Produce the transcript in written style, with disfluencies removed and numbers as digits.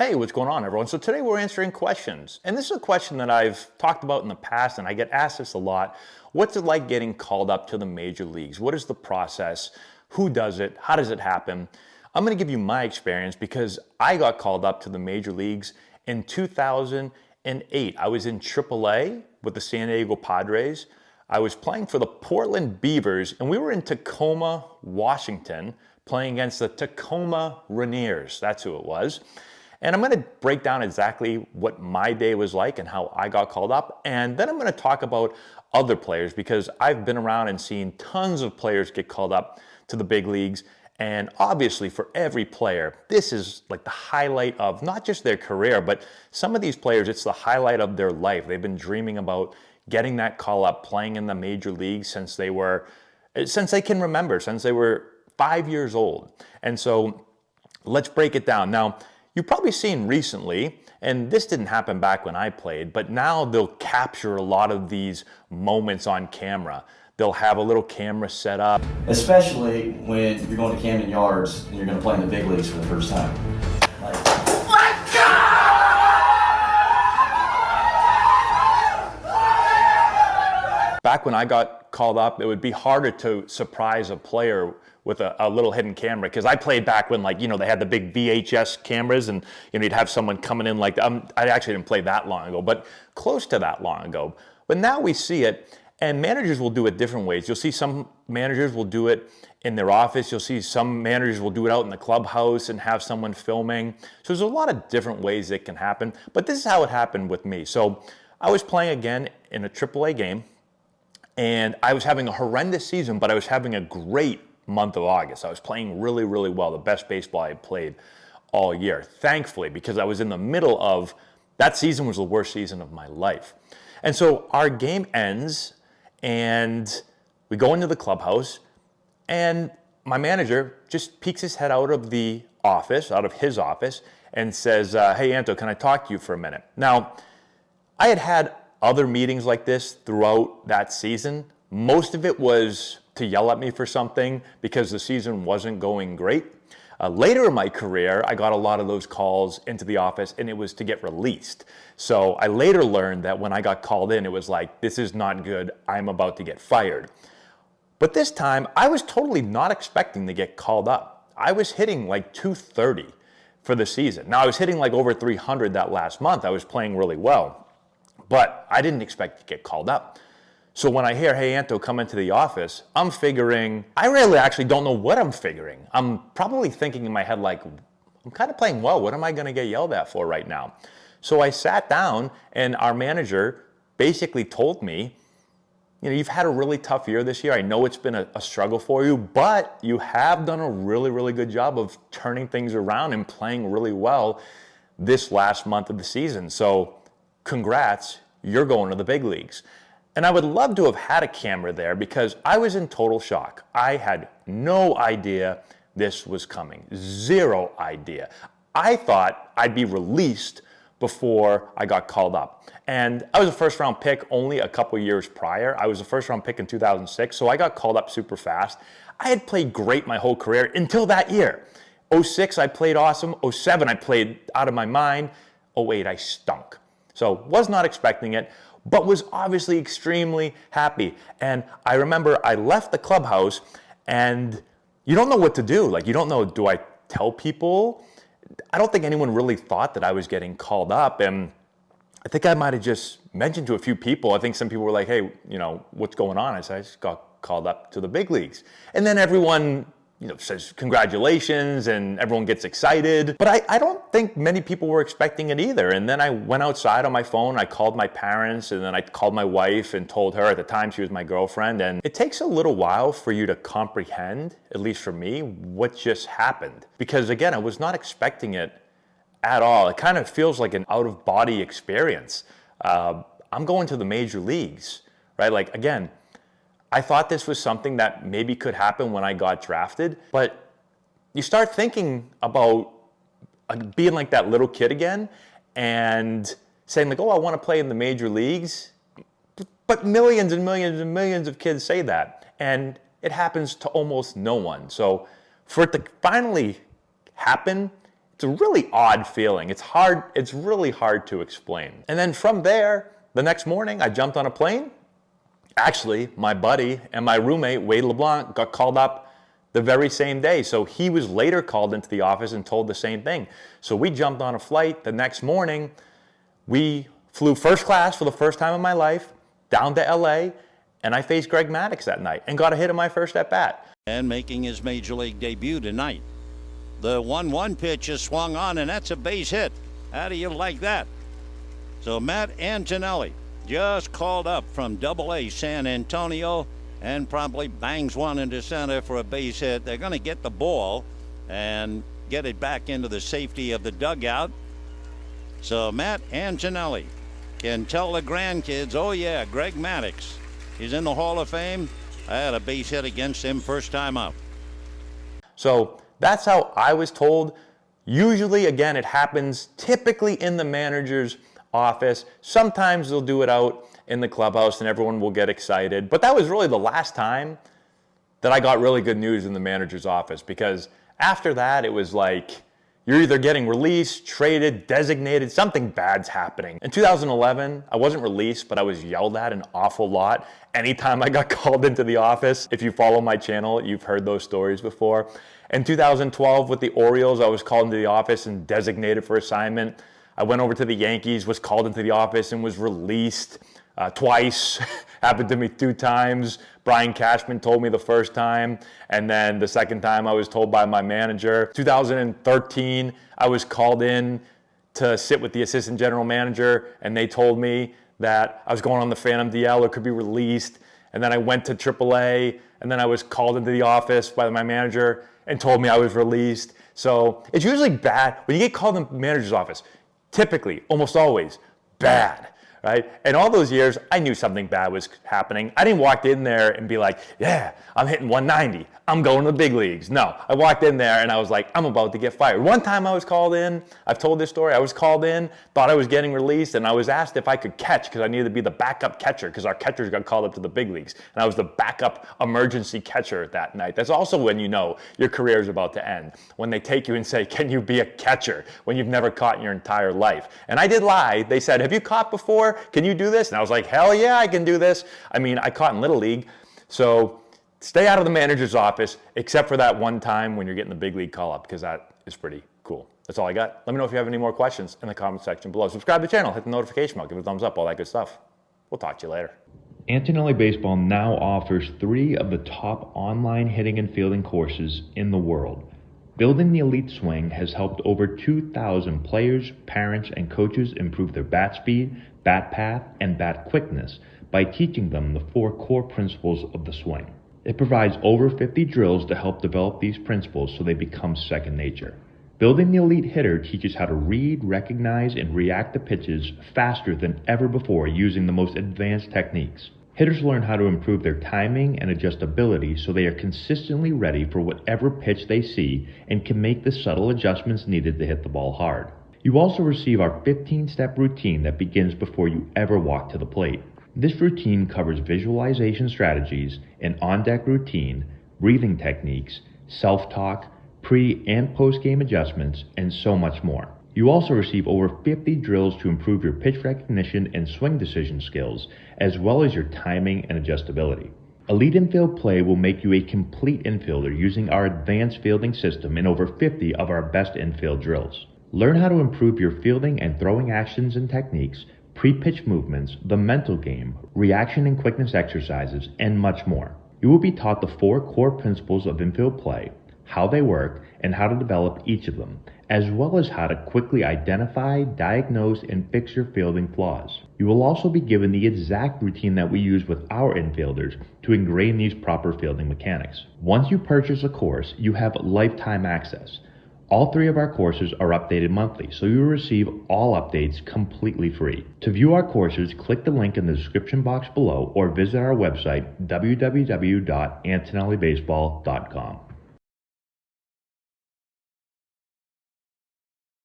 Hey, what's going on, everyone? So today we're answering questions. And this is a question that I've talked about in the past, and I get asked this a lot. What's it like getting called up to the major leagues? What is the process? Who does it? How does it happen? I'm going to give you my experience because I got called up to the major leagues in 2008. I was in AAA with the San Diego Padres. I was playing for the Portland Beavers, and we were in Tacoma, Washington, playing against the Tacoma Rainiers. That's who it was. And I'm going to break down exactly what my day was like and how I got called up. And then I'm going to talk about other players because I've been around and seen tons of players get called up to the big leagues. And obviously for every player, this is like the highlight of not just their career, but some of these players, it's the highlight of their life. They've been dreaming about getting that call up, playing in the major leagues since they can remember, since they were 5 years old. And so let's break it down. Now, you've probably seen recently, and this didn't happen back when I played, but now they'll capture a lot of these moments on camera. They'll have a little camera set up. Especially when you're going to Camden Yards and you're going to play in the big leagues for the first time. Let's go! Back when I got called up, it would be harder to surprise a player with a little hidden camera, because I played back when, like, they had the big VHS cameras, and you'd have someone coming in like I actually didn't play that long ago, but close to that long ago. But now we see it, and managers will do it different ways. You'll see some managers will do it in their office. You'll see some managers will do it out in the clubhouse and have someone filming. So there's a lot of different ways it can happen, but this is how it happened with me. So I was playing again in a AAA game, and I was having a horrendous season, but I was having a great month of August. I was playing really, really well, the best baseball I had played all year, thankfully, because I was in the middle of, that season was the worst season of my life. And so our game ends, and we go into the clubhouse, and my manager just peeks his head out of his office, and says, hey, Anto, can I talk to you for a minute? Now, I had other meetings like this throughout that season. Most of it was to yell at me for something because the season wasn't going great. Later in my career, I got a lot of those calls into the office, and it was to get released. So I later learned that when I got called in, it was like, this is not good, I'm about to get fired. But this time, I was totally not expecting to get called up. I was hitting like 230 for the season. Now, I was hitting like over 300 that last month. I was playing really well, but I didn't expect to get called up. So when I hear, hey, Anto, come into the office, I'm figuring, I really actually don't know what I'm figuring. I'm probably thinking in my head, like, I'm kind of playing well. What am I going to get yelled at for right now? So I sat down, and our manager basically told me, you've had a really tough year this year. I know it's been a struggle for you, but you have done a really, really good job of turning things around and playing really well this last month of the season. So congrats, you're going to the big leagues. And I would love to have had a camera there because I was in total shock. I had no idea this was coming. Zero idea. I thought I'd be released before I got called up. And I was a first round pick only a couple years prior. I was a first round pick in 2006, so I got called up super fast. I had played great my whole career until that year. 06, I played awesome. 07, I played out of my mind. 08, I stunk. So was not expecting it, but was obviously extremely happy. And I remember I left the clubhouse, and you don't know what to do. Like, you don't know, do I tell people? I don't think anyone really thought that I was getting called up. And I think I might have just mentioned to a few people. I think some people were like, hey, what's going on? I said, I just got called up to the big leagues. And then everyone says congratulations, and everyone gets excited. But I don't think many people were expecting it either. And then I went outside on my phone, I called my parents, and then I called my wife and told her. At the time, she was my girlfriend. And it takes a little while for you to comprehend, at least for me, what just happened. Because again, I was not expecting it at all. It kind of feels like an out-of-body experience. I'm going to the major leagues, right? Like, again, I thought this was something that maybe could happen when I got drafted, but you start thinking about being like that little kid again and saying like, oh, I want to play in the major leagues. But millions and millions and millions of kids say that, and it happens to almost no one. So for it to finally happen, It's a really odd feeling. It's really hard to explain. And then from there, the next morning, I jumped on a plane. Actually, my buddy and my roommate, Wade LeBlanc, got called up the very same day. So he was later called into the office and told the same thing. So we jumped on a flight the next morning. We flew first class for the first time in my life down to LA, and I faced Greg Maddux that night and got a hit in my first at bat. And making his major league debut tonight. The 1-1 pitch is swung on, and that's a base hit. How do you like that? So Matt Antonelli just called up from Double-A San Antonio and probably bangs one into center for a base hit. They're going to get the ball and get it back into the safety of the dugout. So Matt Antonelli can tell the grandkids, oh yeah, Greg Maddux, he's in the Hall of Fame. I had a base hit against him first time out. So that's how I was told. Usually, again, it happens typically in the manager's office. Sometimes they'll do it out in the clubhouse and everyone will get excited. But that was really the last time that I got really good news in the manager's office, because after that, it was like, you're either getting released, traded, designated, something bad's happening. In 2011, I wasn't released, but I was yelled at an awful lot anytime I got called into the office. If you follow my channel, you've heard those stories before. In 2012 with the Orioles, I was called into the office and designated for assignment. I went over to the Yankees, was called into the office and was released twice. Happened to me 2 times. Brian Cashman told me the first time, and then the second time I was told by my manager. 2013, I was called in to sit with the assistant general manager, and they told me that I was going on the Phantom DL or could be released. And then I went to AAA, and then I was called into the office by my manager and told me I was released. So it's usually bad. When you get called in the manager's office, typically, almost always, bad. Right? And all those years, I knew something bad was happening. I didn't walk in there and be like, yeah, I'm hitting 190. I'm going to the big leagues. No, I walked in there and I was like, I'm about to get fired. One time I was called in, I've told this story, I was called in, thought I was getting released, and I was asked if I could catch because I needed to be the backup catcher because our catchers got called up to the big leagues. And I was the backup emergency catcher that night. That's also when you know your career is about to end. When they take you and say, can you be a catcher when you've never caught in your entire life? And I did lie. They said, have you caught before? Can you do this? And I was like, hell yeah, I can do this. I mean, I caught in Little League. So stay out of the manager's office, except for that one time when you're getting the big league call up, because that is pretty cool. That's all I got. Let me know if you have any more questions in the comment section below. Subscribe to the channel, hit the notification bell, give it a thumbs up, all that good stuff. We'll talk to you later. Antonelli Baseball now offers 3 of the top online hitting and fielding courses in the world. Building the elite swing has helped over 2,000 players, parents, and coaches improve their bat speed, bat path, and bat quickness by teaching them the 4 core principles of the swing. It provides over 50 drills to help develop these principles so they become second nature. Building the elite hitter teaches how to read, recognize, and react to pitches faster than ever before using the most advanced techniques. Hitters learn how to improve their timing and adjustability so they are consistently ready for whatever pitch they see and can make the subtle adjustments needed to hit the ball hard. You also receive our 15-step routine that begins before you ever walk to the plate. This routine covers visualization strategies, an on-deck routine, breathing techniques, self-talk, pre- and post-game adjustments, and so much more. You also receive over 50 drills to improve your pitch recognition and swing decision skills, as well as your timing and adjustability. Elite Infield Play will make you a complete infielder using our advanced fielding system and over 50 of our best infield drills. Learn how to improve your fielding and throwing actions and techniques, pre-pitch movements, the mental game, reaction and quickness exercises, and much more. You will be taught the 4 core principles of infield play, how they work, and how to develop each of them, as well as how to quickly identify, diagnose, and fix your fielding flaws. You will also be given the exact routine that we use with our infielders to ingrain these proper fielding mechanics. Once you purchase a course, you have lifetime access. All 3 of our courses are updated monthly, so you will receive all updates completely free. To view our courses, click the link in the description box below or visit our website, www.antonellibaseball.com.